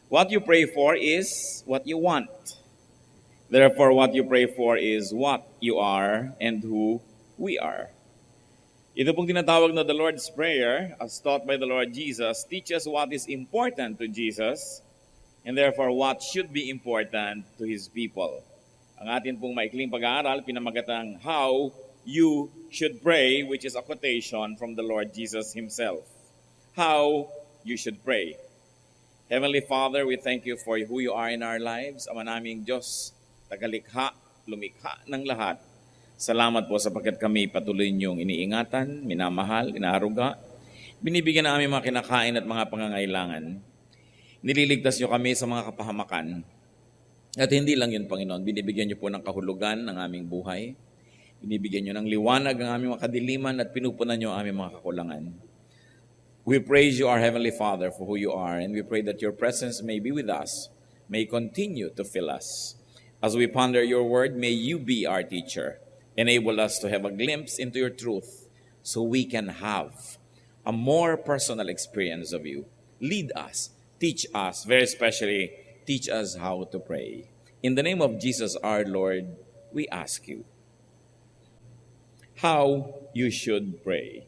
What you pray for is what you want. Therefore, what you pray for is what you are and who we are. Ito pong tinatawag na the Lord's Prayer, as taught by the Lord Jesus, teaches what is important to Jesus and therefore what should be important to His people. Ang atin pong maikling pag-aaral, pinamagatang How You Should Pray, which is a quotation from the Lord Jesus Himself. How you should pray. Heavenly Father, we thank you for who you are in our lives. Ama naming Diyos, tagalikha, lumikha ng lahat. Salamat po sapagkat kami patuloy niyong iniingatan, minamahal, inaaruga. Binibigyan na aming mga kinakain at mga pangangailangan. Nililigtas niyo kami sa mga kapahamakan. At hindi lang yun, Panginoon, binibigyan niyo po ng kahulugan ng aming buhay. Binibigyan niyo ng liwanag ang aming mga kadiliman at pinupunan niyo ang aming mga kakulangan. We praise you, our Heavenly Father, for who you are, and we pray that your presence may be with us, may continue to fill us. As we ponder your word, may you be our teacher. Enable us to have a glimpse into your truth so we can have a more personal experience of you. Lead us, teach us, very especially, teach us how to pray. In the name of Jesus our Lord, we ask you how you should pray.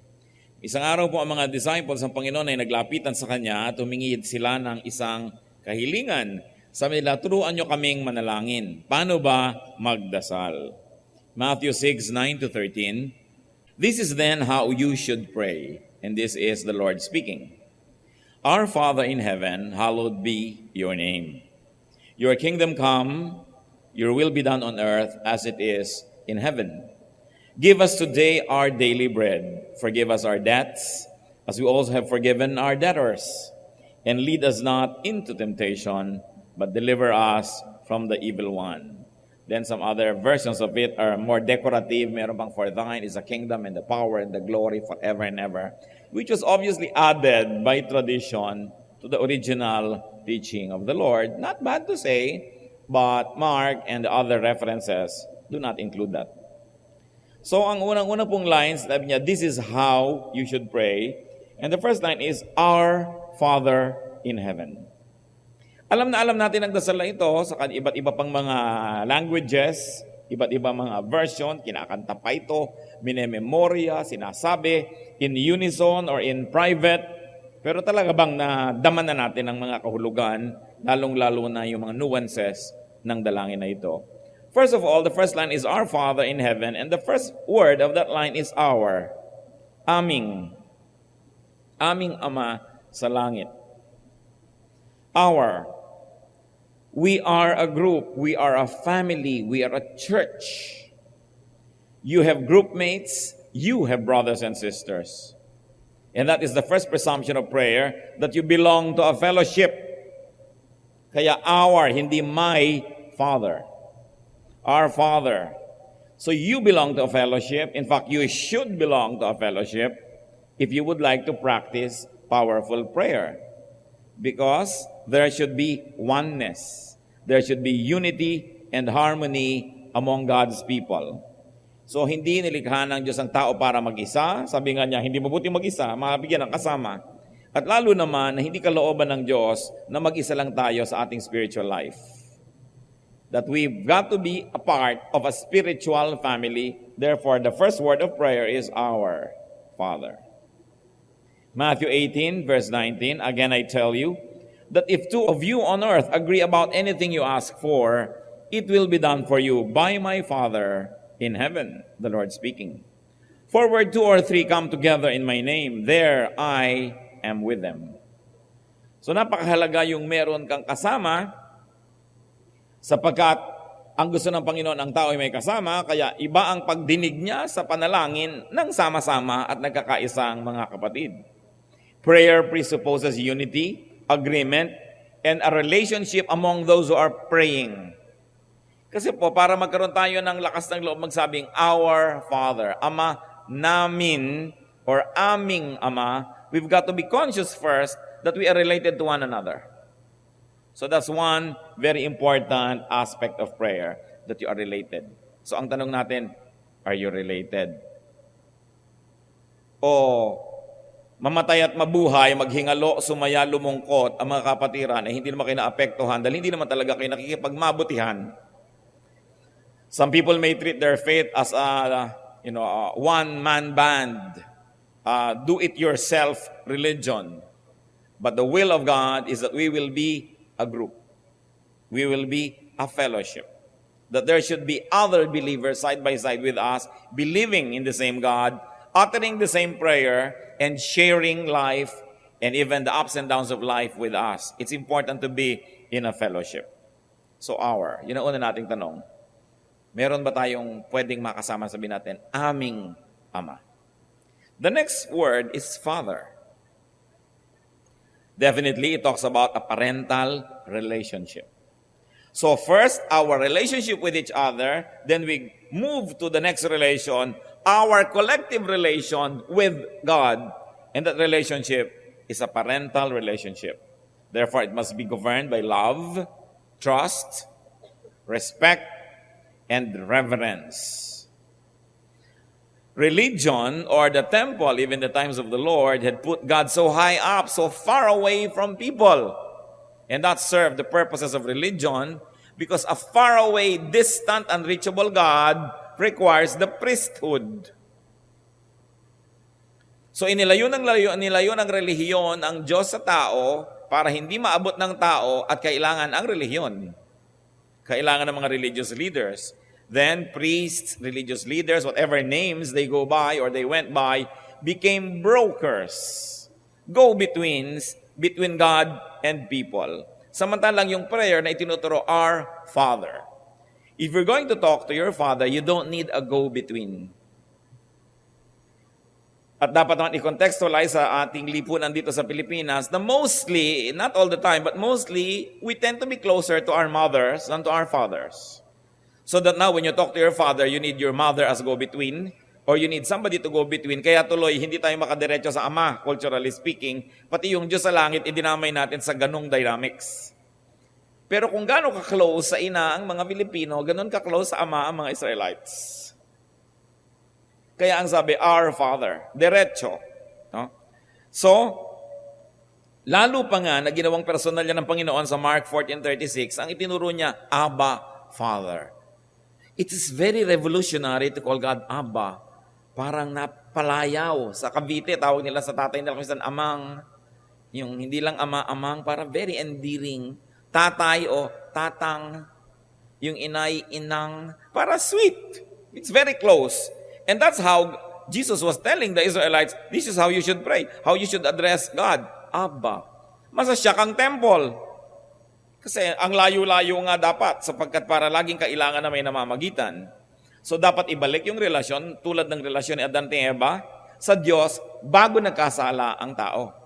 Isang araw po ang mga disciples ng Panginoon ay naglapitan sa Kanya at humingi sila ng isang kahilingan. Sabi nila, turuan nyo kaming manalangin. Paano ba magdasal? Matthew 6:9-13. This is then how you should pray. And this is the Lord speaking. Our Father in heaven, hallowed be your name. Your kingdom come, your will be done on earth as it is in heaven. Give us today our daily bread. Forgive us our debts, as we also have forgiven our debtors. And lead us not into temptation, but deliver us from the evil one. Then some other versions of it are more decorative. Meron pang, for thine is the kingdom and the power and the glory forever and ever, which was obviously added by tradition to the original teaching of the Lord. Not bad to say, but Mark and the other references do not include that. So ang unang-una pong lines, sabi niya, this is how you should pray. And the first line is, Our Father in heaven. Alam na alam natin ang dasal na ito sa iba't iba pang mga languages, iba't iba mga version, kinakanta pa ito, minememorya, sinasabi, in unison or in private. Pero talaga bang nadaman na natin ang mga kahulugan, lalong-lalo na yung mga nuances ng dalangin na ito? First of all, the first line is Our Father in heaven, and the first word of that line is our. Aming. Aming Ama sa langit. Our. We are a group. We are a family. We are a church. You have group mates. You have brothers and sisters. And that is the first presumption of prayer, that you belong to a fellowship. Kaya our, hindi my Father. Our Father. So you belong to a fellowship. In fact, you should belong to a fellowship if you would like to practice powerful prayer. Because there should be oneness. There should be unity and harmony among God's people. So hindi nilikha ng Diyos ang tao para mag-isa. Sabi nga niya, hindi mabuti mag-isa, mabigyan ng kasama. At lalo naman na hindi kalooban ng Diyos na mag-isa lang tayo sa ating spiritual life. That we've got to be a part of a spiritual family. Therefore, the first word of prayer is our Father. Matthew 18, verse 19, again I tell you, that if two of you on earth agree about anything you ask for, it will be done for you by my Father in heaven, the Lord speaking. For where two or three come together in my name, there I am with them. So napakahalaga yung meron kang kasama, sapagkat ang gusto ng Panginoon ang tao ay may kasama, kaya iba ang pagdinig niya sa panalangin ng sama-sama at nagkakaisang mga kapatid. Prayer presupposes unity, agreement, and a relationship among those who are praying. Kasi po, para magkaroon tayo ng lakas ng loob magsabing, Our Father, Ama namin, or aming Ama, we've got to be conscious first that we are related to one another. So that's one very important aspect of prayer, that you are related. So ang tanong natin, are you related? O mamatay at mabuhay, maghingalo, sumaya, lumungkot, ang mga kapatiran ay hindi naman kayo naapektuhan dahil hindi naman talaga kayo nakikipagmabutihan. Some people may treat their faith as a one-man band, do-it-yourself religion. But the will of God is that we will be a group. We will be a fellowship. That there should be other believers side by side with us, believing in the same God, uttering the same prayer, and sharing life and even the ups and downs of life with us. It's important to be in a fellowship. So yun ang una nating tanong. Meron ba tayong pwedeng makasama, sabihin natin, aming Ama? The next word is Father. Definitely, it talks about a parental relationship. So first, our relationship with each other, then we move to the next relation, our collective relation with God. And that relationship is a parental relationship. Therefore, it must be governed by love, trust, respect, and reverence. Religion, or the temple, even the times of the Lord, had put God so high up, so far away from people. And that served the purposes of religion because a far away, distant, unreachable God requires the priesthood. So nilayo ng relihiyon ang Diyos sa tao para hindi maabot ng tao at kailangan ang relihiyon. Kailangan ng mga religious leaders. Then priests, religious leaders, whatever names they go by or they went by, became brokers, go-betweens between God and people. Samantalang yung prayer na itinuturo, Our Father. If you're going to talk to your Father, you don't need a go-between. At dapat naman i-contextualize sa ating lipunan dito sa Pilipinas na mostly, not all the time, but mostly, we tend to be closer to our mothers than to our fathers. So that now when you talk to your father, you need your mother as go-between, or you need somebody to go between. Kaya tuloy, hindi tayo makadiretso sa Ama, culturally speaking, pati yung Diyos sa langit, idinamay natin sa ganong dynamics. Pero kung gano'n ka-close sa ina ang mga Pilipino, gano'n ka-close sa Ama ang mga Israelites. Kaya ang sabi, Our Father, diretso. No? So, lalo pa nga na ginawang personal yan ng Panginoon sa Mark 14:36, ang itinuro niya, Abba, Father. It is very revolutionary to call God Abba. Parang napalayaw. Sa Cavite, tawag nila sa tatay nila kung amang. Yung hindi lang ama-amang, parang very endearing. Tatay o tatang. Yung inay, inang. Para sweet. It's very close. And that's how Jesus was telling the Israelites, this is how you should pray. How you should address God. Abba. Masasyak ang temple. Kasi ang layo-layo nga dapat sapagkat para laging kailangan na may namamagitan. So dapat ibalik yung relasyon tulad ng relasyon ni Adan at Eva sa Diyos bago nagkasala ang tao.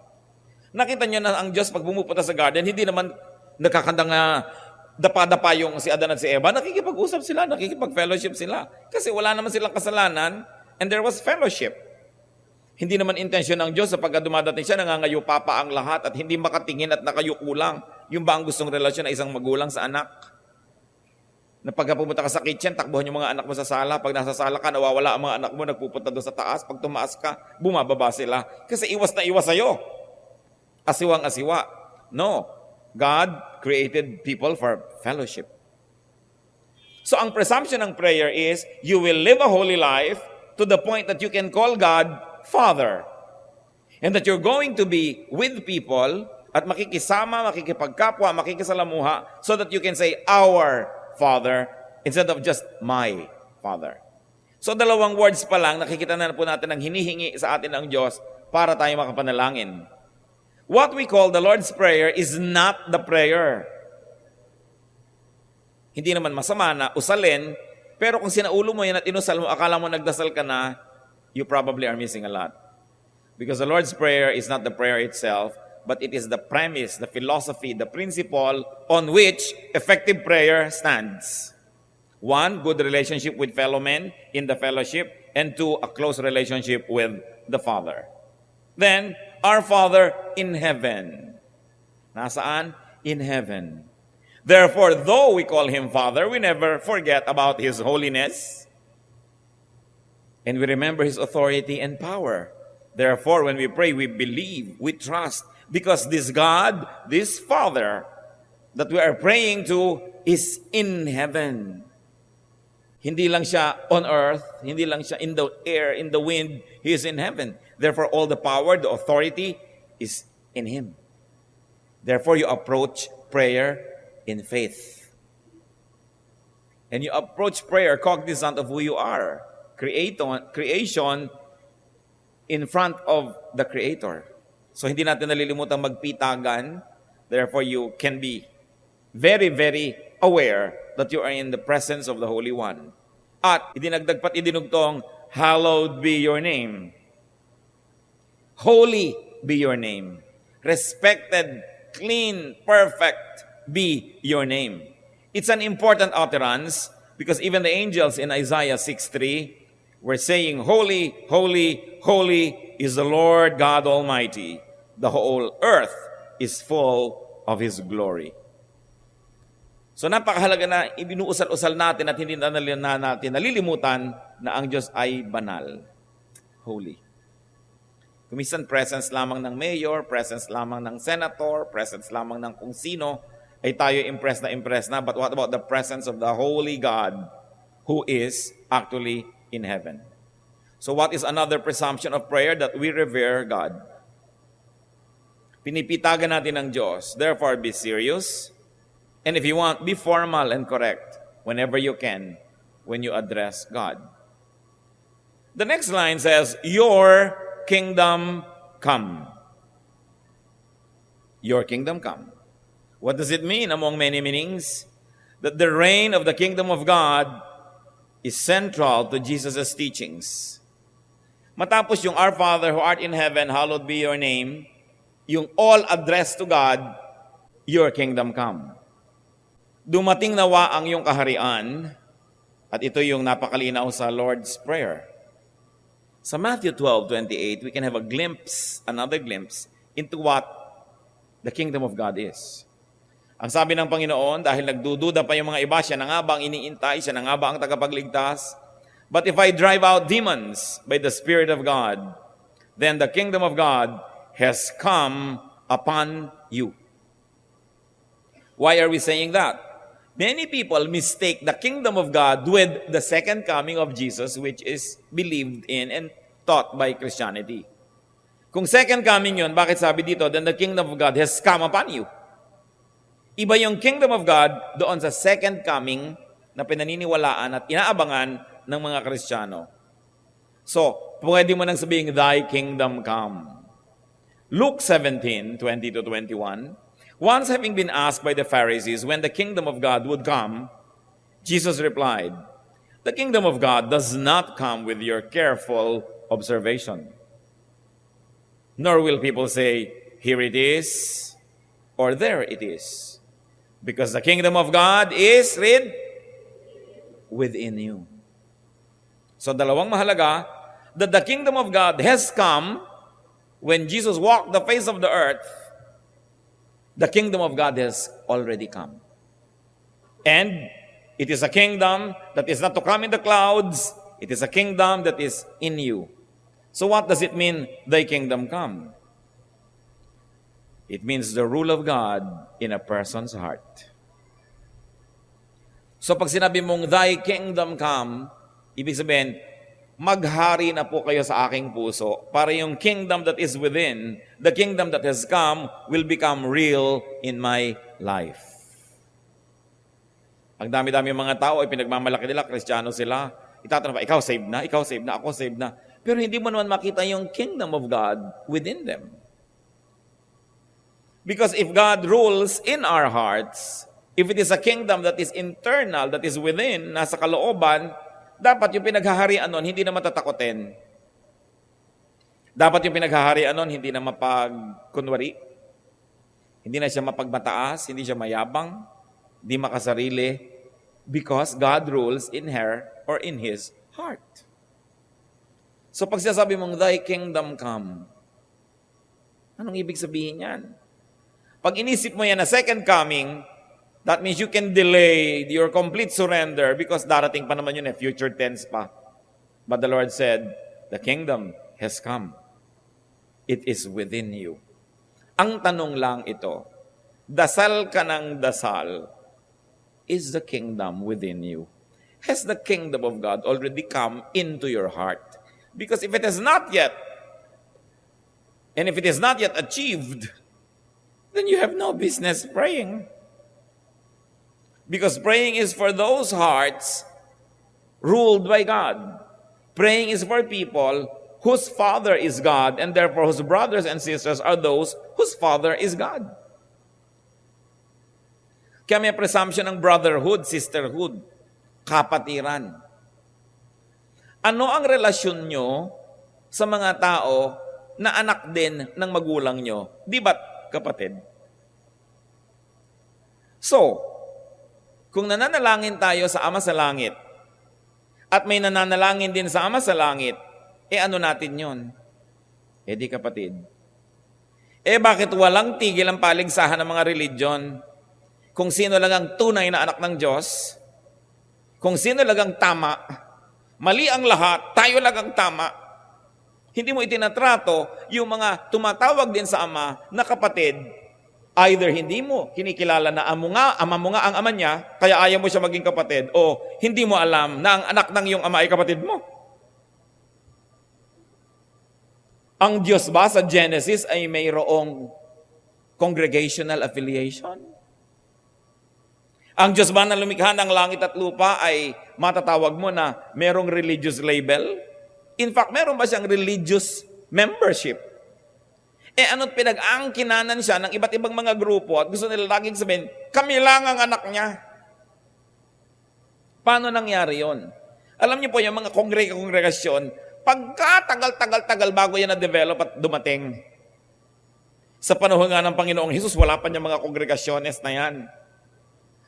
Nakita niyo na ang Diyos pag bumupunta sa garden, hindi naman nakakandang dapa-dapa yung si Adan at si Eva. Nakikipag-usap sila, nakikipag-fellowship sila. Kasi wala naman silang kasalanan and there was fellowship. Hindi naman intensyon ng Diyos sapagkat dumadating siya, nangangayupa pa ang lahat at hindi makatingin at nakayuko lang. Yung ba ang gustong relasyon na isang magulang sa anak? Na pagka pumunta ka sa kitchen, takbuhan yung mga anak mo sa sala. Pag nasa sala ka, nawawala ang mga anak mo, nagpupunta doon sa taas. Pag tumaas ka, bumababa sila. Kasi iwas na iwas sa'yo. Asiwang-asiwa. No. God created people for fellowship. So ang presumption ng prayer is, you will live a holy life to the point that you can call God Father. And that you're going to be with people at makikisama, makikipagkapwa, makikisalamuha so that you can say, Our Father, instead of just my Father. So dalawang words pa lang, nakikita na po natin ang hinihingi sa atin ng Diyos para tayo makapanalangin. What we call the Lord's Prayer is not the prayer. Hindi naman masama na usalin, pero kung sinaulo mo yan at inusal mo, akala mo nagdasal ka na, you probably are missing a lot. Because the Lord's Prayer is not the prayer itself, but it is the premise, the philosophy, the principle on which effective prayer stands. 1, good relationship with fellow men in the fellowship, and 2, a close relationship with the Father. Then, our Father in heaven. Nasaan? In heaven. Therefore, though we call Him Father, we never forget about His holiness, and we remember His authority and power. Therefore, when we pray, we believe, we trust, because this God, this Father that we are praying to is in heaven. Hindi lang siya on earth, hindi lang siya in the air, in the wind, He is in heaven. Therefore, all the power, the authority is in Him. Therefore, you approach prayer in faith. And you approach prayer cognizant of who you are. Creation in front of the Creator. So hindi natin nalilimutan magpitagan. Therefore, you can be very, very aware that you are in the presence of the Holy One. At idinagdag pat idinugtong, hallowed be your name. Holy be your name. Respected, clean, perfect be your name. It's an important utterance because even the angels in Isaiah 6:3 were saying, holy, holy, holy is the Lord God Almighty. The whole earth is full of His glory. So napakahalaga na ibinuusal-usal natin at hindi na natin nalilimutan na ang Diyos ay banal, holy. Kumisan presence lamang ng mayor, presence lamang ng senator, presence lamang ng kung sino, ay tayo impressed na. But what about the presence of the holy God who is actually in heaven? So what is another presumption of prayer? That we revere God. Pinipitagan natin ang Diyos. Therefore, be serious. And if you want, be formal and correct whenever you can when you address God. The next line says, your kingdom come. Your kingdom come. What does it mean among many meanings? That the reign of the kingdom of God is central to Jesus' teachings. Matapos yung Our Father who art in heaven, hallowed be your name, yung all address to God, your kingdom come. Dumating nawa ang iyong kaharian, at ito yung napakalinaw sa Lord's Prayer. Sa Matthew 12:28, we can have a glimpse, another glimpse, into what the kingdom of God is. Ang sabi ng Panginoon, dahil nagdududa pa yung mga iba, siya na nga ba ang iniintay, siya na nga ba ang tagapagligtas? But if I drive out demons by the Spirit of God, then the kingdom of God has come upon you. Why are we saying that? Many people mistake the kingdom of God with the second coming of Jesus, which is believed in and taught by Christianity. Kung second coming yun, bakit sabi dito, then the kingdom of God has come upon you? Iba yung kingdom of God doon sa second coming na pinaniniwalaan at inaabangan ng mga Kristiyano. So, pwede mo nang sabihin, thy kingdom come. Luke 17:20-21, once having been asked by the Pharisees when the kingdom of God would come, Jesus replied, the kingdom of God does not come with your careful observation. Nor will people say, here it is, or there it is. Because the kingdom of God is within you. So dalawang mahalaga, that the kingdom of God has come when Jesus walked the face of the earth. The kingdom of God has already come. And it is a kingdom that is not to come in the clouds. It is a kingdom that is in you. So what does it mean, thy kingdom come? It means the rule of God in a person's heart. So pag sinabi mong, thy kingdom come, ibig sabihin, maghari na po kayo sa aking puso para yung kingdom that is within, the kingdom that has come, will become real in my life. Ang dami-dami yung mga tao ay pinagmamalaki nila, Kristiyano sila. Itatanong pa, ikaw saved na, ako saved na. Pero hindi mo naman makita yung kingdom of God within them. Because if God rules in our hearts, if it is a kingdom that is internal, that is within, nasa kalooban, dapat yung pinaghaharian nun, hindi na matatakotin. Dapat yung pinaghaharian nun, hindi na mapagkunwari. Hindi na siya mapagmataas, hindi siya mayabang, hindi makasarili, because God rules in her or in his heart. So pag sinasabi mong, thy kingdom come, anong ibig sabihin yan? Pag inisip mo yan na second coming, that means you can delay your complete surrender because darating pa naman yun future tense pa. But the Lord said, the kingdom has come. It is within you. Ang tanong lang ito, dasal ka ng dasal, is the kingdom within you? Has the kingdom of God already come into your heart? Because if it has not yet, and if it is not yet achieved, then you have no business praying. Because praying is for those hearts ruled by God. Praying is for people whose father is God, and therefore whose brothers and sisters are those whose father is God. Kaya may presumption ng brotherhood, sisterhood, kapatiran. Ano ang relasyon nyo sa mga tao na anak din ng magulang nyo? Di ba't kapatid? So, kung nananalangin tayo sa Ama sa Langit, at may nananalangin din sa Ama sa Langit, ano natin yon? Di kapatid. Bakit walang tigil ang paligsahan ng mga religion? Kung sino lang ang tunay na anak ng Diyos, kung sino lang ang tama, mali ang lahat, tayo lang ang tama. Hindi mo itinatrato yung mga tumatawag din sa Ama na kapatid, either hindi mo kinikilala na ama mo nga ang ama niya, kaya ayaw mo siya maging kapatid, o hindi mo alam na ang anak ng iyong ama ay kapatid mo. Ang Diyos ba sa Genesis ay mayroong congregational affiliation? Ang Diyos ba na lumikha ng langit at lupa ay matatawag mo na mayroong religious label? In fact, meron ba siyang religious membership? Ano't pinag-angkinanan siya ng iba't ibang mga grupo at gusto nila laging sabihin, kami lang ang anak niya. Paano nangyari yon? Alam niyo po yung mga kongregasyon, pagkatagal-tagal-tagal bago yan na-develop at dumating. Sa panahon nga ng Panginoong Hesus, wala pa niya mga kongregasyones na yan.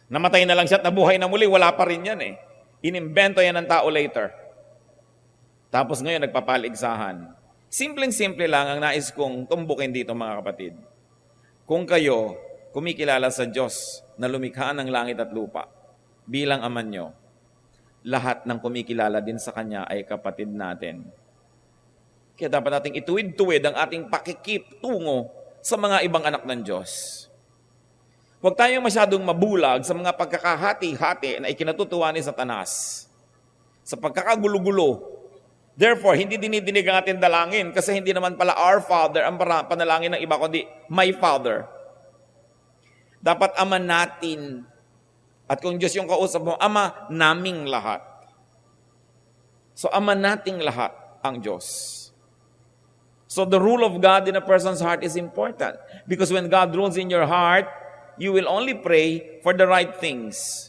Namatay na lang siya at nabuhay na muli, wala pa rin yan eh. Inimbento yan ng tao later. Tapos ngayon nagpapaligsahan. Simpleng-simple lang ang nais kong tumbukin dito mga kapatid. Kung kayo kumikilala sa Diyos na lumikha ng langit at lupa bilang ama nyo, lahat ng kumikilala din sa Kanya ay kapatid natin. Kaya dapat nating ituwid-tuwid ang ating pakikip tungo sa mga ibang anak ng Diyos. Huwag tayong masyadong mabulag sa mga pagkakahati-hati na ikinatutuwa ni Satanas. Sa pagkakagulo-gulo. Therefore, hindi dinidinig ang ating dalangin kasi hindi naman pala our Father ang panalangin ng iba, kundi my Father. Dapat ama natin. At kung Diyos yung kausap mo, ama naming lahat. So, ama nating lahat ang Diyos. So, the rule of God in a person's heart is important. Because when God rules in your heart, you will only pray for the right things.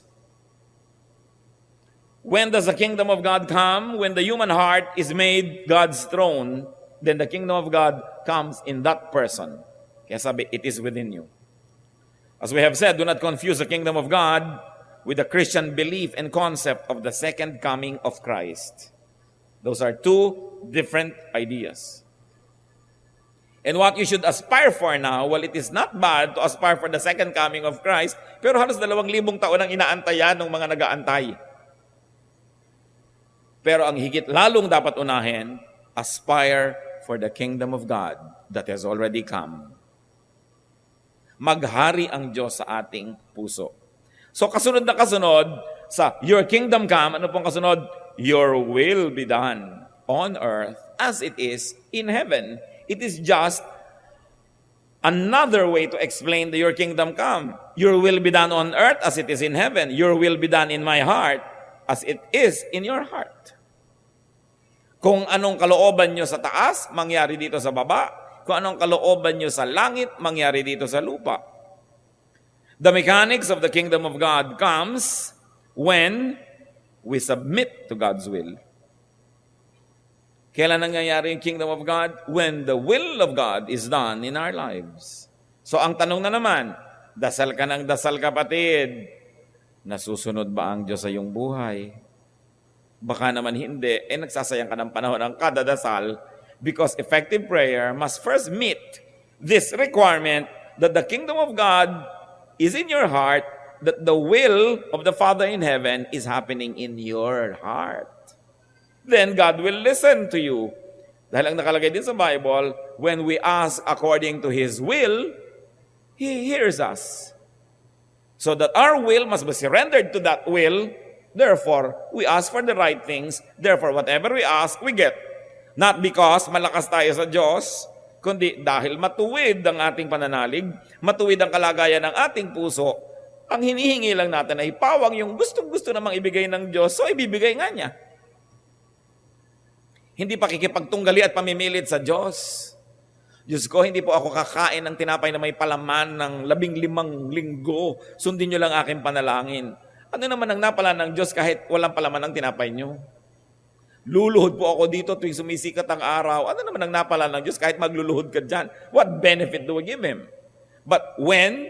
When does the kingdom of God come? When the human heart is made God's throne, then the kingdom of God comes in that person. Kaya sabi, it is within you. As we have said, do not confuse the kingdom of God with the Christian belief and concept of the second coming of Christ. Those are two different ideas. And what you should aspire for now, well, it is not bad to aspire for the second coming of Christ, pero halos 2,000 taon ang inaantayan ng mga nag-aantay. Pero ang higit lalong dapat unahin, aspire for the kingdom of God that has already come. Maghari ang Diyos sa ating puso. So kasunod na kasunod, sa your kingdom come, ano pong kasunod? Your will be done on earth as it is in heaven. It is just another way to explain the your kingdom come. Your will be done on earth as it is in heaven. Your will be done in my heart as it is in your heart. Kung anong kalooban nyo sa taas, mangyari dito sa baba. Kung anong kalooban nyo sa langit, mangyari dito sa lupa. The mechanics of the kingdom of God comes when we submit to God's will. Kailan nangyayari yung kingdom of God? When the will of God is done in our lives. So ang tanong na naman, dasal ka ng dasal kapatid. Nasusunod ba ang Diyos sa iyong buhay? Baka naman hindi, nagsasayang ka ng panahon ng kada dasal because effective prayer must first meet this requirement that the kingdom of God is in your heart, that the will of the Father in heaven is happening in your heart. Then God will listen to you Dahil ang nakalagay din sa Bible, when we ask according to His will, He hears us. So that our will must be surrendered to that will. Therefore, we ask for the right things. Therefore, whatever we ask, we get. Not because malakas tayo sa Diyos, kundi dahil matuwid ang ating pananalig, matuwid ang kalagayan ng ating puso, ang hinihingi lang natin ay pawang yung gustong-gusto namang ibigay ng Diyos, so ibibigay nga niya. Hindi pakikipagtunggali at pamimilit sa Diyos. Diyos ko, hindi po ako kakain ng tinapay na may palaman ng 15 linggo. Sundin nyo lang aking panalangin. Ano naman ang napala ng Diyos kahit walang palaman ang tinapay nyo? Luluhod po ako dito tuwing sumisikat ang araw. Ano naman ang napala ng Diyos kahit magluluhod ka dyan? What benefit do we give Him? But when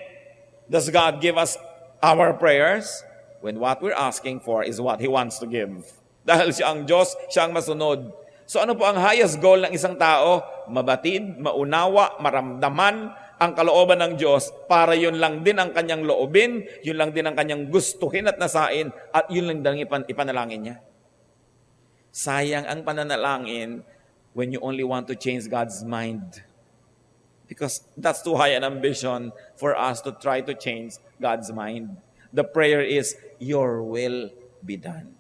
does God give us our prayers? When what we're asking for is what He wants to give. Dahil siya ang Diyos, siya ang masunod. So ano po ang highest goal ng isang tao? Mabatid, maunawa, maramdaman ang kalooban ng Diyos para yun lang din ang kanyang loobin, yun lang din ang kanyang gustuhin at nasain, at yun lang din ipanalangin niya. Sayang ang pananalangin when you only want to change God's mind. Because that's too high an ambition for us to try to change God's mind. The prayer is, your will be done.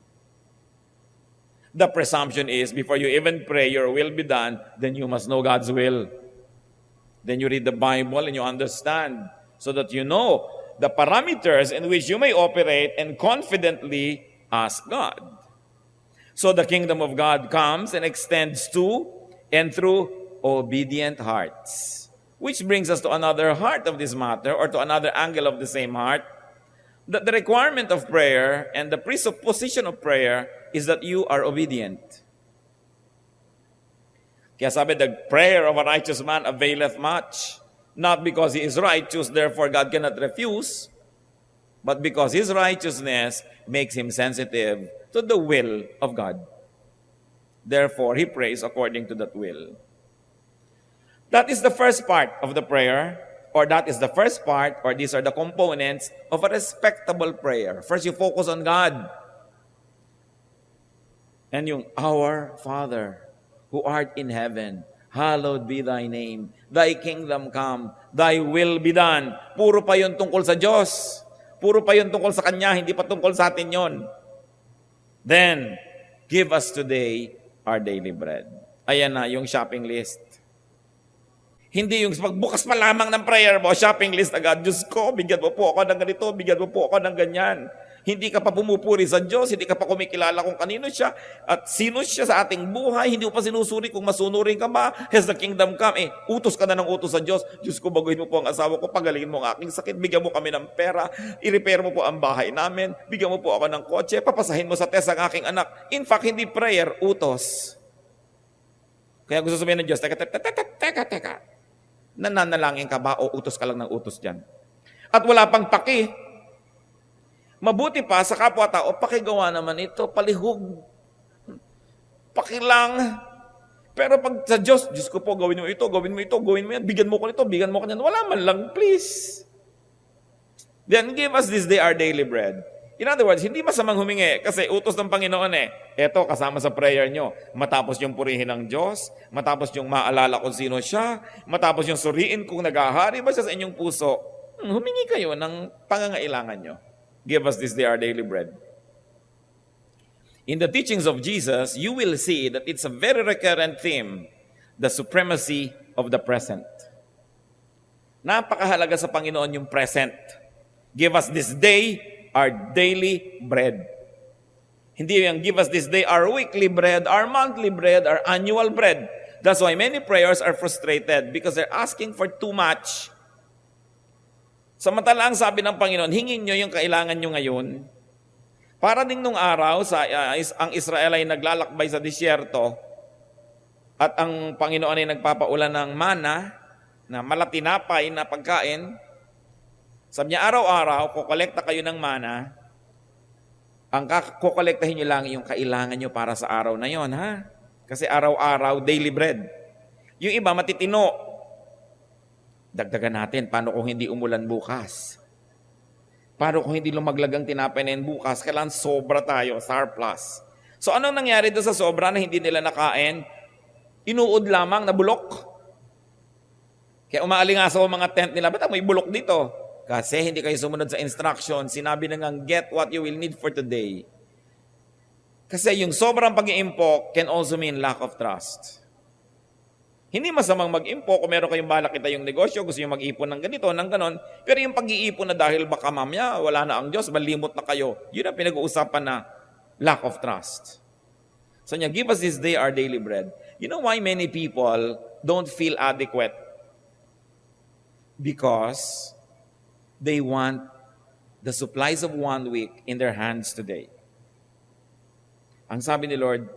The presumption is, before you even pray, your will be done, then you must know God's will. Then you read the Bible and you understand so that you know the parameters in which you may operate and confidently ask God. So the kingdom of God comes and extends to and through obedient hearts. Which brings us to another heart of this matter, or to another angle of the same heart, that the requirement of prayer and the presupposition of prayer is that you are obedient. Kaya sabi, the prayer of a righteous man availeth much, not because he is righteous, therefore God cannot refuse, but because his righteousness makes him sensitive to the will of God. Therefore, he prays according to that will. That is the first part of the prayer, or that is the first part, or these are the components of a respectable prayer. First, you focus on God. And yung, Our Father, who art in heaven, hallowed be thy name. Thy kingdom come, thy will be done. Puro pa yun tungkol sa Diyos. Puro pa yun tungkol sa Kanya, hindi pa tungkol sa atin yun. Then, give us today our daily bread. Ayan na, yung shopping list. Hindi yung pagbukas pa lamang ng prayer mo, shopping list agad. Diyos ko, bigyan mo po ako ng ganito, bigyan mo po ako ng ganyan. Hindi ka pa pumupuri sa Diyos, hindi ka pa kumikilala kung kanino siya at sino siya sa ating buhay, hindi mo pa sinusuri kung masunurin ka ba. Has the kingdom come? Utos ka na ng utos sa Diyos. Diyos ko, baguhin mo po ang asawa ko, pagalingin mo ang aking sakit, bigyan mo kami ng pera, i-repair mo po ang bahay namin, bigyan mo po ako ng kotse, papasahin mo sa test ang aking anak. In fact, hindi prayer, utos. Kaya gusto sabihin ng Diyos, teka. Nananalangin ka ba o utos ka lang ng utos dyan? At wala pang paki. Mabuti pa sa kapwa-tao, pakigawa naman ito, palihog. Pakilang. Pero pag sa Diyos, Diyos ko po, gawin mo ito, gawin mo ito, gawin mo yan, bigyan mo ko nito, bigyan mo ko yan. Wala man lang, please. Then give us this day our daily bread. In other words, hindi masamang humingi kasi utos ng Panginoon Ito, kasama sa prayer nyo. Matapos yung purihin ng Diyos, matapos yung maalala kung sino siya, matapos yung suriin kung nagahari ba siya sa inyong puso, humingi kayo ng pangangailangan nyo. Give us this day our daily bread. In the teachings of Jesus, you will see that it's a very recurrent theme, the supremacy of the present. Napakahalaga sa Panginoon yung present. Give us this day our daily bread. Hindi yung give us this day our weekly bread, our monthly bread, our annual bread. That's why many prayers are frustrated because they're asking for too much. Samantala ang sabi ng Panginoon, hingin nyo yung kailangan nyo ngayon. Para ding nung araw, ang Israel ay naglalakbay sa disyerto at ang Panginoon ay nagpapaulan ng mana na malatinapay na pagkain. Sabi niya, araw-araw, kukolekta kayo ng mana. Ang kukolektahin nyo lang yung kailangan nyo para sa araw na yon, ha? Kasi araw-araw, daily bread. Yung iba, matitino. Dagdagan natin, paano kung hindi umulan bukas? Paano kung hindi lumaglag ang tinapay na yun bukas? Kailangan sobra tayo, surplus. So anong nangyari doon sa sobra na hindi nila nakain? Inuod lamang na bulok. Kaya umaalingasaw ang mga tent nila, ba't may bulok dito? Kasi hindi kayo sumunod sa instruction. Sinabi na nga, get what you will need for today. Kasi yung sobrang pag-iimpok can also mean lack of trust. Hindi masamang mag-impok kung meron kayong balak kita yung negosyo, gusto nyo mag-ipon ng ganito, ng ganon. Pero yung pag-iipon na dahil baka mamaya, wala na ang Diyos, malimot na kayo, yun ang pinag-uusapan na lack of trust. So niya, give us this day our daily bread. You know why many people don't feel adequate? Because they want the supplies of 1 week in their hands today. Ang sabi ni Lord,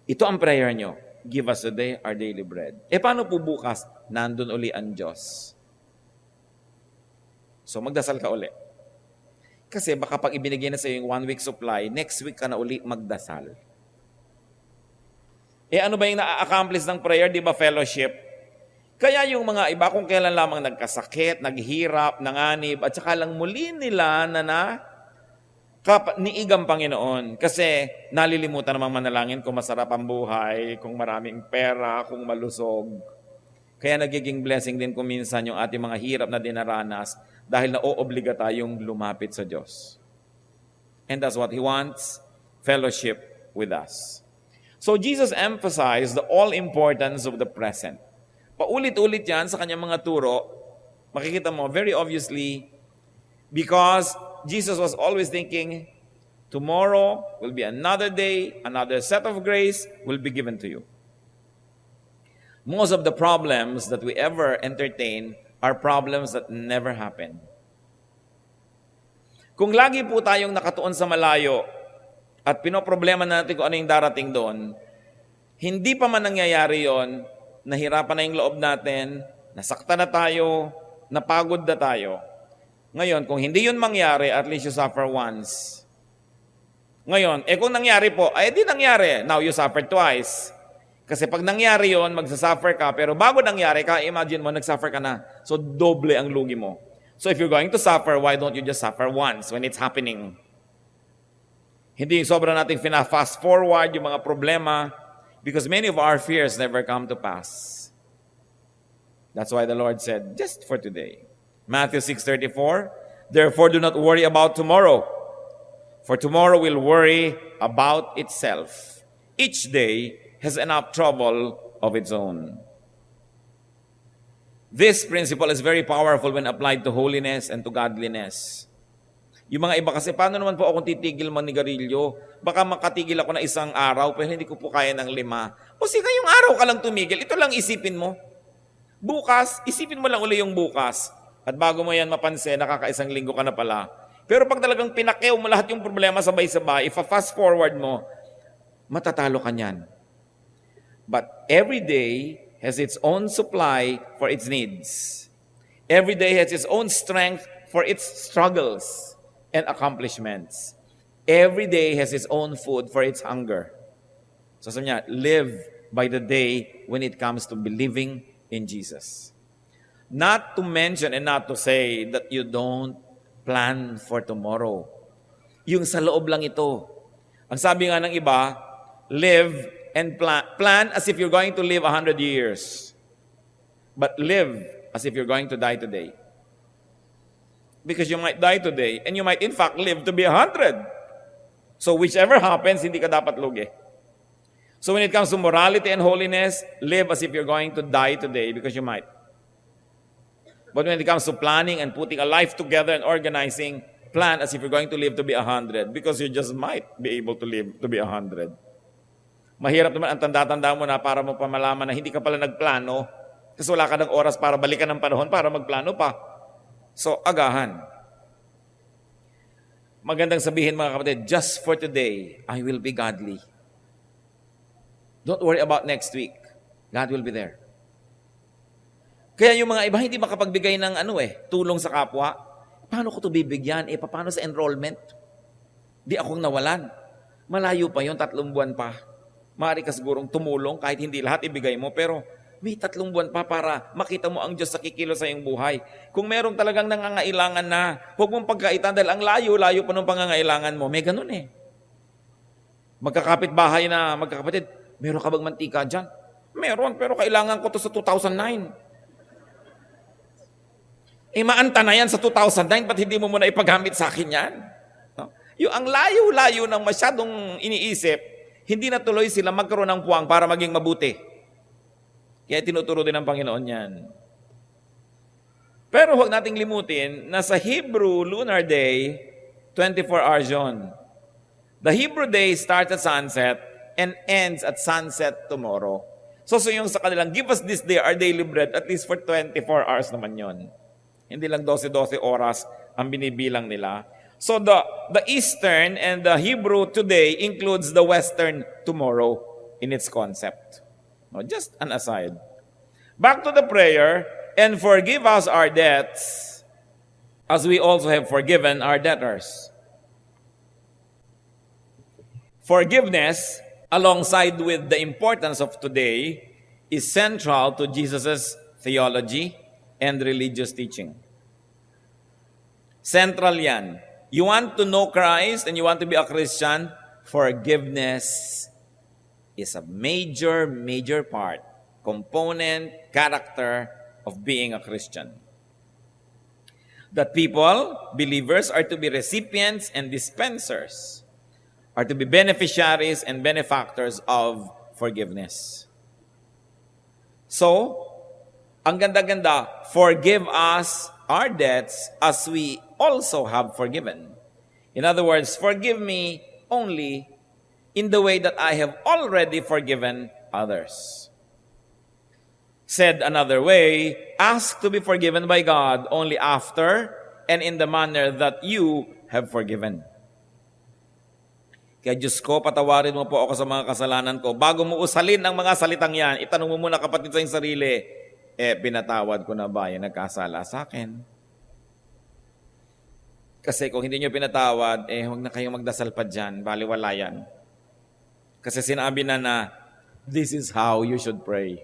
ito ang prayer nyo. Give us today our daily bread. Paano po bukas? Nandun uli ang Diyos. So magdasal ka uli. Kasi baka pag ibinigay na sa iyo yung 1 week supply, next week ka na uli magdasal. Ano ba yung na-accomplish ng prayer? Di ba fellowship? Kaya yung mga iba kung kailan lamang nagkasakit, naghihirap, nanganib, at saka lang muli nila na niigang Panginoon. Kasi nalilimutan namang manalangin kung masarap ang buhay, kung maraming pera, kung malusog. Kaya nagiging blessing din kung minsan yung ating mga hirap na dinaranas dahil naoobliga tayong lumapit sa Diyos. And that's what He wants, fellowship with us. So Jesus emphasized the all-importance of the present. Paulit-ulit yan sa kanyang mga turo. Makikita mo, very obviously, because Jesus was always thinking, tomorrow will be another day, another set of grace will be given to you. Most of the problems that we ever entertain are problems that never happen. Kung lagi po tayong nakatuon sa malayo at pinoproblema natin kung ano yung darating doon, hindi pa man nangyayari yon, nahirapan na yung loob natin, nasaktan na tayo, napagod na tayo. Ngayon, kung hindi yun mangyari, at least you suffer once. Ngayon, kung nangyari po, di nangyari. Now you suffer twice. Kasi pag nangyari yun, magsasuffer ka, pero bago nangyari ka, imagine mo, nagsuffer ka na. So, doble ang lugi mo. So, if you're going to suffer, why don't you just suffer once when it's happening? Hindi sobra nating fast forward yung mga problema, because many of our fears never come to pass. That's why the Lord said, just for today. Matthew 6:34, therefore do not worry about tomorrow, for tomorrow will worry about itself. Each day has enough trouble of its own. This principle is very powerful when applied to holiness and to godliness. Yung mga iba kasi, paano naman po akong titigil manigarilyo? Baka makatigil ako na 1 araw, pero hindi ko po kaya ng 5. O sige, yung araw ka lang tumigil, ito lang isipin mo. Bukas, isipin mo lang uli yung bukas. At bago mo yan mapansin, nakaka1 linggo ka na pala. Pero pag talagang pinakyaw mo lahat yung problema sabay-sabay, fast forward mo, matatalo ka niyan. But every day has its own supply for its needs. Every day has its own strength for its struggles and accomplishments. Every day has its own food for its hunger. So sabi niya, live by the day when it comes to believing in Jesus. Not to mention and not to say that you don't plan for tomorrow. Yung sa loob lang ito. Ang sabi nga ng iba, live and plan as if you're going to live 100 years. But live as if you're going to die today. Because you might die today and you might in fact live to be 100. So whichever happens, hindi ka dapat lugi. So when it comes to morality and holiness, live as if you're going to die today because you might. But when it comes to planning and putting a life together and organizing, plan as if you're going to live to be 100 because you just might be able to live to be 100. Mahirap naman ang tanda-tanda mo na para mo pa malaman na hindi ka pala nagplano kasi wala ka ng oras para balikan ng panahon para magplano pa. So, agahan. Magandang sabihin mga kapatid, just for today, I will be godly. Don't worry about next week. God will be there. Kaya yung mga iba hindi makapagbigay ng tulong sa kapwa. Paano ko ito bibigyan? Paano sa enrollment? Di akong nawalan. Malayo pa yun, 3 buwan pa. Maaari ka sigurong tumulong kahit hindi lahat ibigay mo, pero may 3 buwan pa para makita mo ang Diyos sa kikilos sa iyong buhay. Kung meron talagang nangangailangan na, huwag mong pagkaitan dahil ang layo-layo pa ng pangangailangan mo. May ganun Magkakapit bahay na magkakapatid, meron ka bang mantika dyan? Meron, pero kailangan ko to sa 2009. Maanta na yan sa 2009, ba't hindi mo muna ipagamit sa akin yan? No? Yung ang layo-layo ng masyadong iniisip, hindi na tuloy sila magkaroon ng puwang para maging mabuti. Kaya tinuturo din ng Panginoon yan. Pero huwag nating limutin na sa Hebrew lunar day, 24 hours yun. The Hebrew day starts at sunset and ends at sunset tomorrow. So yung sa kanilang, give us this day our daily bread, at least for 24 hours naman yon. Hindi lang 12-12 oras ang binibilang nila. So the Eastern and the Hebrew today includes the Western tomorrow in its concept. No, just an aside. Back to the prayer, and forgive us our debts as we also have forgiven our debtors. Forgiveness, alongside with the importance of today, is central to Jesus' theology and religious teaching. Central yan. You want to know Christ and you want to be a Christian, forgiveness is a major, major part, component, character of being a Christian. That people, believers, are to be recipients and dispensers, are to be beneficiaries and benefactors of forgiveness. So, ang ganda-ganda, forgive us our debts as we also have forgiven. In other words, forgive me only in the way that I have already forgiven others. Said another way, ask to be forgiven by God only after and in the manner that you have forgiven. Kaya Diyos ko, patawarin mo po ako sa mga kasalanan ko. Bago mo usalin ang mga salitang yan, itanong mo muna kapatid sa iyong sarili, pinatawad ko na ba yung nagkasala sa akin? Kasi kung hindi nyo pinatawad, huwag na kayong magdasal pa dyan, baliwala yan. Kasi sinabi na, this is how you should pray.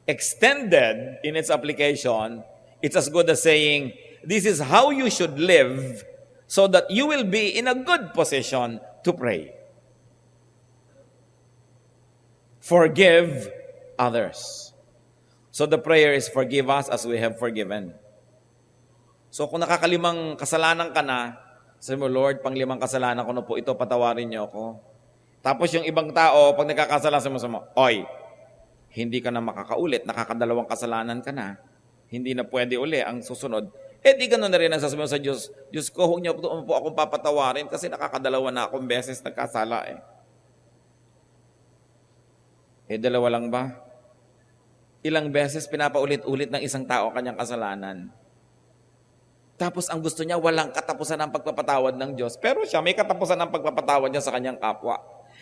Extended in its application, it's as good as saying, this is how you should live so that you will be in a good position to pray. Forgive others. So the prayer is, forgive us as we have forgiven. So kung nakakalimang kasalanan ka na, sabi mo, Lord, panglimang kasalanan ko na po ito, patawarin niyo ako. Tapos yung ibang tao, pag nagkakasala, sabi mo, oy, hindi ka na makakaulit, nakakadalawang kasalanan ka na, hindi na pwede uli ang susunod. Di gano'n na rin ang sasabihin sa Diyos, Diyos ko, huwag niyo po akong papatawarin kasi nakakadalawa na akong beses nagkasala dalawa lang ba? Ilang beses pinapaulit-ulit ng isang tao kanyang kasalanan. Tapos ang gusto niya, walang katapusan ng pagpapatawad ng Diyos. Pero siya, may katapusan ng pagpapatawad niya sa kanyang kapwa.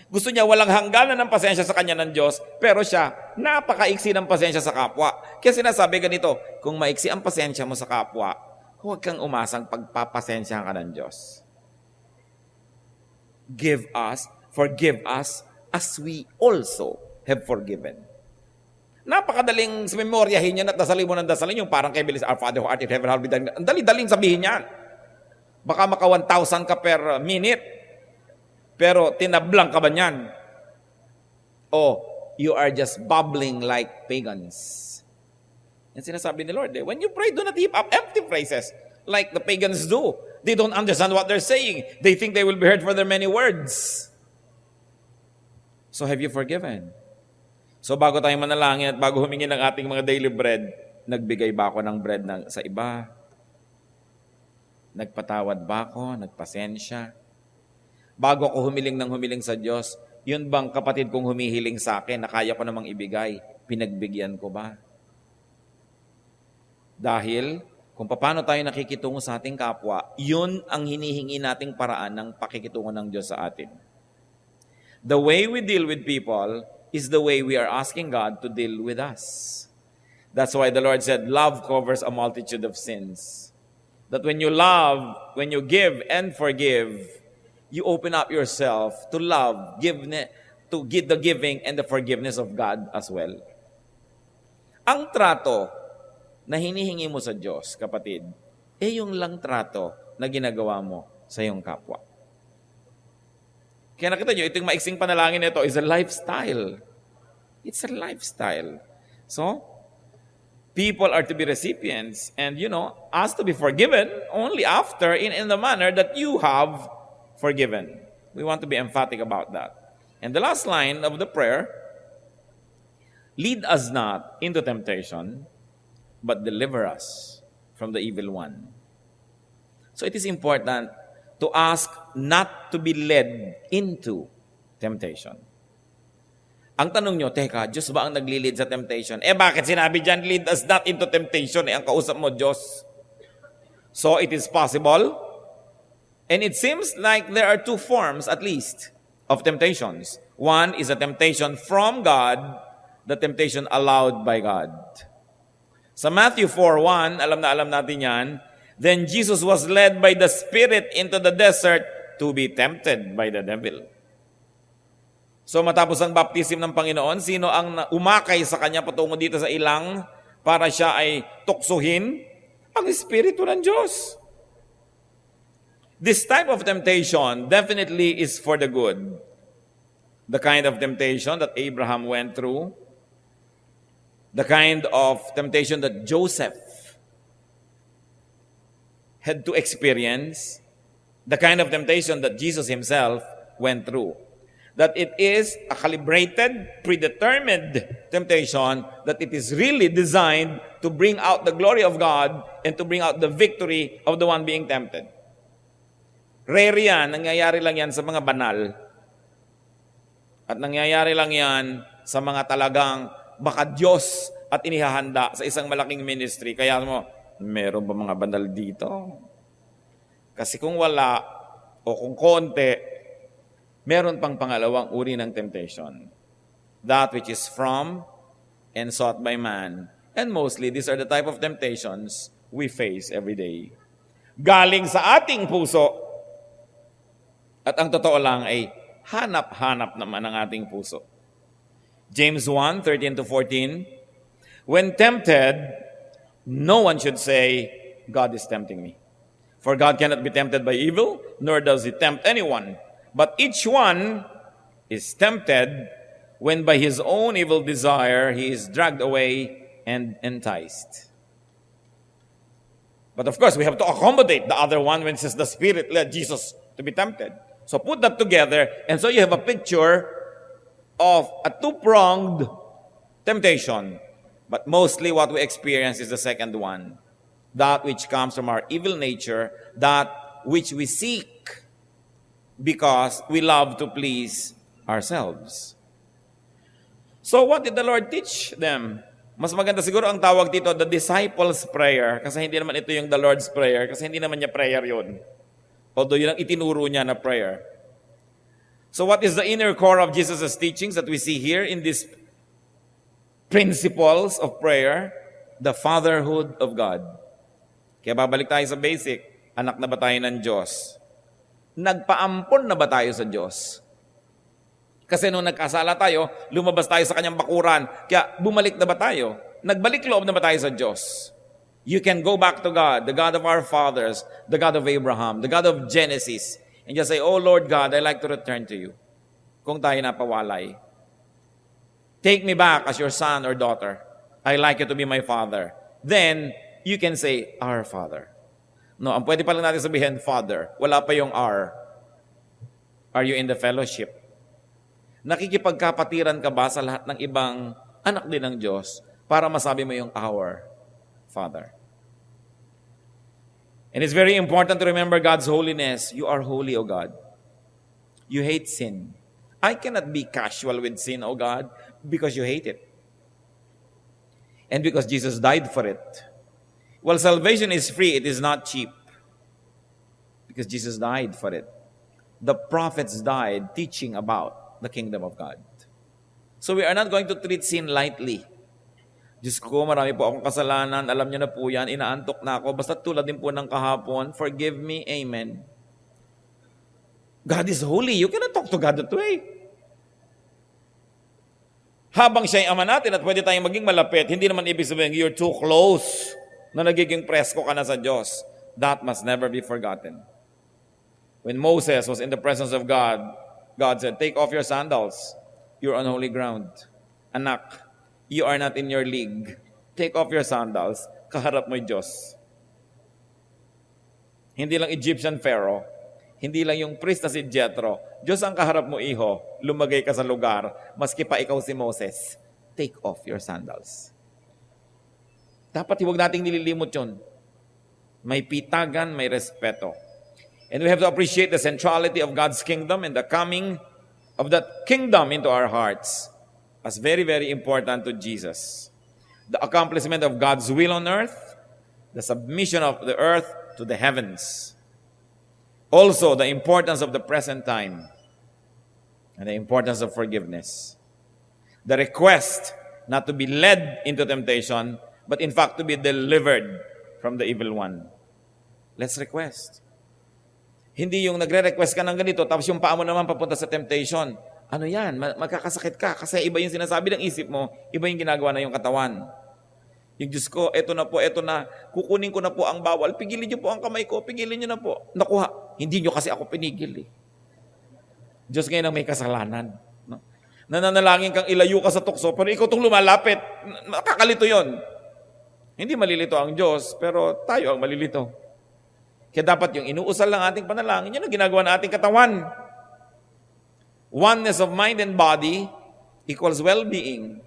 Gusto niya walang hangganan ng pasensya sa kanya ng Diyos, pero siya, napakaiksi ng pasensya sa kapwa. Kaya sinasabi ganito, kung maiksi ang pasensya mo sa kapwa, huwag kang umasang pagpapasensya ka ng Diyos. Forgive us, as we also have forgiven. Napakadaling memoryahin yan at dasalin mo ng dasalin yung parang kay Bilis, Our Father who art in heaven, hallowed be thy name. Ang dali-daling sabihin yan. Baka maka 1,000 ka per minute. Pero tinablang ka ba niyan? You are just bubbling like pagans. Yan sinasabi ni Lord. When you pray, do not heap up empty phrases like the pagans do. They don't understand what they're saying. They think they will be heard for their many words. So have you forgiven? So bago tayo manalangin at bago humingi ng ating mga daily bread, nagbigay ba ako ng bread sa iba? Nagpatawad ba ako? Nagpasensya? Bago ako humiling sa Diyos, yun bang kapatid kong humihiling sa akin na kaya ko namang ibigay, pinagbigyan ko ba? Dahil kung paano tayo nakikitungo sa ating kapwa, yun ang hinihingi nating paraan ng pakikitungo ng Diyos sa atin. The way we deal with people is the way we are asking God to deal with us. That's why the Lord said, love covers a multitude of sins. That when you love, when you give and forgive, you open up yourself to love, to give the giving and the forgiveness of God as well. Ang trato na hinihingi mo sa Diyos, kapatid, yung lang trato na ginagawa mo sa iyong kapwa. Kaya nakita nyo, itong maiksing panalangin nito is a lifestyle. It's a lifestyle. So, people are to be recipients and, asked to be forgiven only after in the manner that you have forgiven. We want to be emphatic about that. And the last line of the prayer, lead us not into temptation, but deliver us from the evil one. So it is important to ask not to be led into temptation. Ang tanong nyo, teka, Diyos ba ang nagli-lead sa temptation? Bakit sinabi dyan, lead us not into temptation? Ang kausap mo, Diyos. So it is possible. And it seems like there are two forms, at least, of temptations. One is a temptation from God, the temptation allowed by God. Sa Matthew 4:1, alam natin yan, then Jesus was led by the Spirit into the desert to be tempted by the devil. So matapos ang baptism ng Panginoon, sino ang umakay sa kanya patungo dito sa ilang para siya ay tuksuhin? Ang Espiritu ng Diyos. This type of temptation definitely is for the good. The kind of temptation that Abraham went through, the kind of temptation that Joseph had to experience, the kind of temptation that Jesus himself went through. That it is a calibrated, predetermined temptation, that it is really designed to bring out the glory of God and to bring out the victory of the one being tempted. Rare yan, nangyayari lang yan sa mga banal. At nangyayari lang yan sa mga talagang baka Diyos at inihahanda sa isang malaking ministry. Kaya mo, meron ba mga banal dito? Kasi kung wala o kung konti, meron pang pangalawang uri ng temptation. That which is from and sought by man. And mostly, these are the type of temptations we face every day. Galing sa ating puso. At ang totoo lang ay hanap-hanap naman ang ating puso. James 1:13-14, when tempted, no one should say, God is tempting me. For God cannot be tempted by evil, nor does he tempt anyone. But each one is tempted when by his own evil desire he is dragged away and enticed. But of course, we have to accommodate the other one when it says the Spirit led Jesus to be tempted. So put that together, and so you have a picture of a two-pronged temptation. But mostly what we experience is the second one. That which comes from our evil nature, that which we seek because we love to please ourselves. So what did the Lord teach them? Mas maganda siguro ang tawag dito, the disciples' prayer, kasi hindi naman ito yung the Lord's prayer, kasi hindi naman niya prayer yun. Although yun ang itinuro niya na prayer. So what is the inner core of Jesus' teachings that we see here in these principles of prayer? The fatherhood of God. Kaya babalik tayo sa basic, anak na ba tayo ng Diyos? Nagpaampon na ba tayo sa Diyos? Kasi nung nagkasala tayo, lumabas tayo sa kanyang bakuran. Kaya bumalik na ba tayo? Nagbalik loob na ba tayo sa Diyos? You can go back to God, the God of our fathers, the God of Abraham, the God of Genesis, and just say, oh Lord God, I like to return to you. Kung tayo napawalay. Take me back as your son or daughter. I like you to be my father. Then, you can say, our Father. No, ang pwede pa lang natin sabihin, Father. Wala pa yung R. Are you in the fellowship? Nakikipagkapatiran ka ba sa lahat ng ibang anak din ng Diyos para masabi mo yung our Father? And it's very important to remember God's holiness. You are holy, O God. You hate sin. I cannot be casual with sin, O God, because you hate it. And because Jesus died for it. Well, salvation is free. It is not cheap. Because Jesus died for it. The prophets died teaching about the kingdom of God. So we are not going to treat sin lightly. Diyos ko, marami po akong kasalanan. Alam niyo na po yan. Inaantok na ako. Basta tulad din po ng kahapon. Forgive me. Amen. God is holy. You cannot talk to God that way. Habang siya ay ama natin at pwede tayong maging malapit, hindi naman ibig sabihin, you're too close na nagiging presko ka na sa Diyos. That must never be forgotten. When Moses was in the presence of God, God said, take off your sandals. You're on holy ground. Anak, you are not in your league. Take off your sandals. Kaharap mo yung Diyos. Hindi lang Egyptian Pharaoh. Hindi lang yung priest na si Jethro. Diyos ang kaharap mo, iho. Lumagay ka sa lugar. Maski pa ikaw si Moses. Take off your sandals. Dapat huwag nating nililimot yun. May pitagan, may respeto. And we have to appreciate the centrality of God's kingdom and the coming of that kingdom into our hearts as very, very important to Jesus. The accomplishment of God's will on earth, the submission of the earth to the heavens. Also, the importance of the present time and the importance of forgiveness. The request not to be led into temptation, but in fact to be delivered from the evil one. Let's request. Hindi yung nagre-request ka ng ganito, tapos yung paa mo naman papunta sa temptation. Ano yan? Magkakasakit ka kasi iba yung sinasabi ng isip mo, iba yung ginagawa na yung katawan. Yung Diyos ko, eto na, kukunin ko na po ang bawal, pigilin niyo po ang kamay ko, pigilin niyo na po. Nakuha, hindi niyo kasi ako pinigil eh. Diyos ngayon ang may kasalanan. No? Nananalangin kang ilayo ka sa tukso, pero ikaw itong lumalapit, makakalito yon. Hindi malilito ang Diyos, pero tayo ang malilito. Kaya dapat yung inuusal ng ating panalangin, yun ang ginagawa ng ating katawan. Oneness of mind and body equals well-being.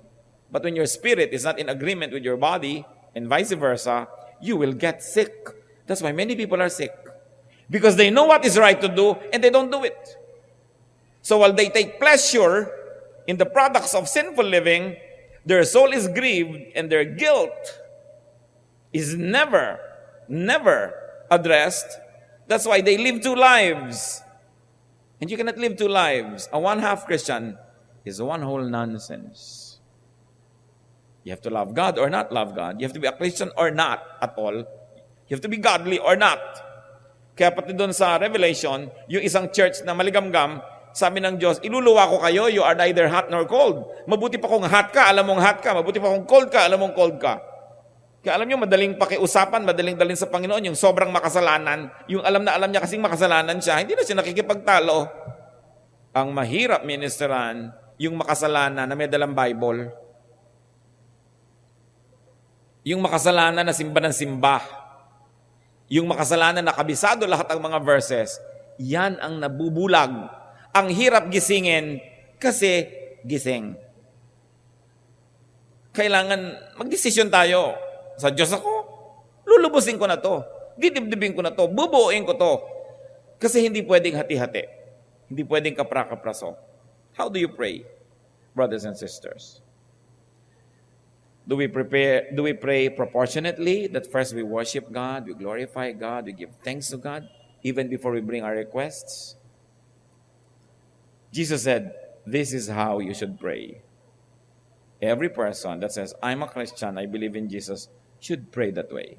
But when your spirit is not in agreement with your body, and vice versa, you will get sick. That's why many people are sick. Because they know what is right to do, and they don't do it. So while they take pleasure in the products of sinful living, their soul is grieved, and their guilt is never addressed. That's why they live two lives. And you cannot live two lives. A one-half Christian is a one-whole nonsense. You have to love God or not love God. You have to be a Christian or not at all. You have to be godly or not. Kaya pati doon sa Revelation, yung isang church na maligamgam, sabi ng Diyos, iluluwa ko kayo, you are neither hot nor cold. Mabuti pa kung hot ka, alam mong hot ka. Mabuti pa kung cold ka, alam mong cold ka. Kaya alam nyo, madaling pakiusapan, madaling dalhin sa Panginoon, yung sobrang makasalanan, yung alam na alam niya kasing makasalanan siya, hindi na siya nakikipagtalo. Ang mahirap ministeran, yung makasalanan na may dalang Bible. Yung makasalanan na simba ng simba. Yung makasalanan na kabisado lahat ang mga verses. Yan ang nabubulag. Ang hirap gisingin kasi gising. Kailangan magdesisyon tayo. Sa Diyos ako, lulubusin ko na to. Didibdibin ko na to. Bubuuin ko to. Kasi hindi pwedeng hati-hati. Hindi pwedeng kapra-kapraso. How do you pray, brothers and sisters? Do we pray proportionately, that first we worship God, we glorify God, we give thanks to God, even before we bring our requests? Jesus said, this is how you should pray. Every person that says, I'm a Christian, I believe in Jesus, should pray that way.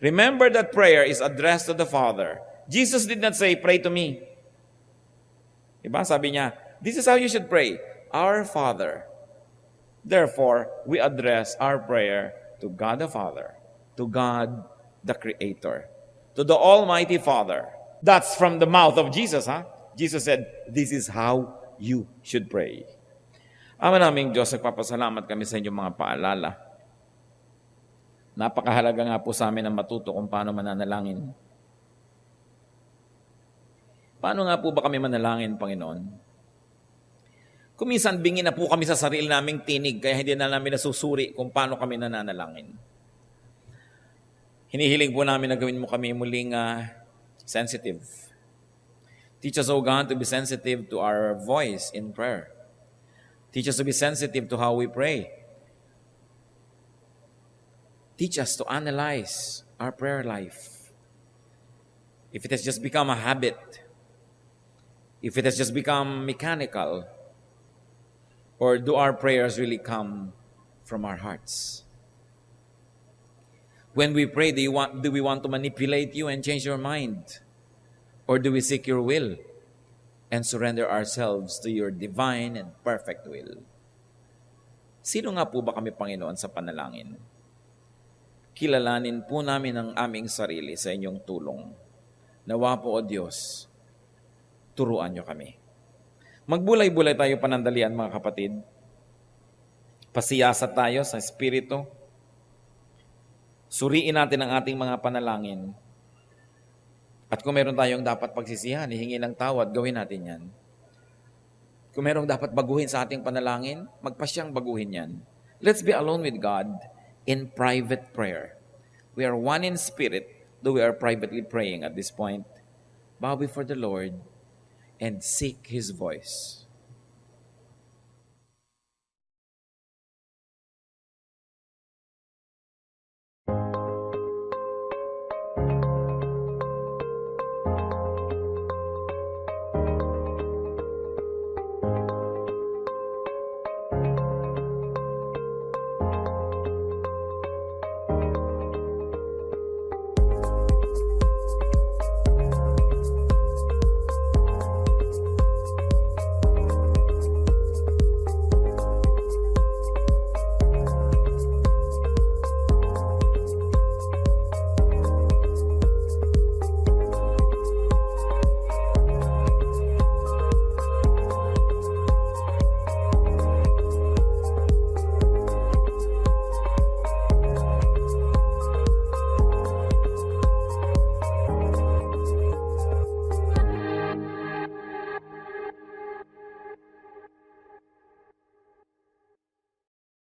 Remember that prayer is addressed to the Father. Jesus did not say, pray to me. Diba? Sabi niya, this is how you should pray. Our Father. Therefore, we address our prayer to God the Father, to God the Creator, to the Almighty Father. That's from the mouth of Jesus, huh? Jesus said, this is how you should pray. Ama naming Diyos, nagpapasalamat kami sa inyong mga paalala. Napakahalaga nga po sa amin ang matuto kung paano mananalangin. Paano nga po ba kami manalangin, Panginoon? Kuminsan bingin na po kami sa sarili naming tinig, kaya hindi na namin nasusuri kung paano kami nananalangin. Hinihiling po namin na gawin mo kami muling sensitive. Teach us, O God, to be sensitive to our voice in prayer. Teach us to be sensitive to how we pray. Teach us to analyze our prayer life. If it has just become a habit, if it has just become mechanical, or do our prayers really come from our hearts? When we pray, do we want to manipulate you and change your mind? Or do we seek your will and surrender ourselves to your divine and perfect will? Sino nga po ba kami, Panginoon, sa panalangin? Kilalanin po namin ang aming sarili sa inyong tulong. Nawa po, O Diyos, turuan niyo kami. Magbulay-bulay tayo panandalian, mga kapatid. Pasiyasat tayo sa Espiritu. Suriin natin ang ating mga panalangin. At kung meron tayong dapat pagsisihan, hihingi ng tawad, gawin natin yan. Kung merong dapat baguhin sa ating panalangin, magpasyang baguhin yan. Let's be alone with God in private prayer. We are one in spirit, though we are privately praying at this point. Bow before the Lord and seek His voice.